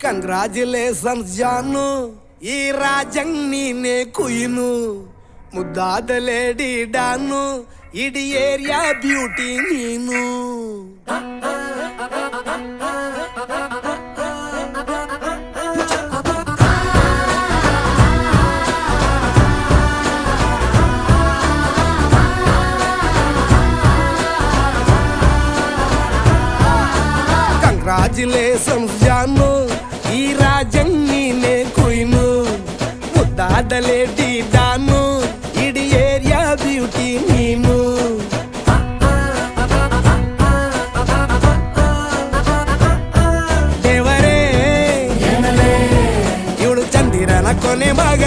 Congratulations ಜಾನು, ಈ ರಾಜಂಗ್ ನೀನೆ ಕುಯ್ನು, ಮುದ್ದಾದ ಲೇಡಿ ಡಾನು, ಇಡೀ ಏರಿಯಾ ಬ್ಯೂಟಿ ನೀನು. ಕಂಗ್ರಾಚುಲೇಷನ್ಸ್ ಜಾನು, ಈ ರಾಜಂಗ್ ನೀನೆ ಕುಯ್ನು, ಮುದ್ದಾದ ಲೇಡಿ ಡಾನು, ಇಡೀ ಏರಿಯಾ ಬ್ಯೂಟಿ ನೀನು. ದೇವರೇ ಇವಳು ಚಂದಿರನ ಕೊನೆ ಮಗ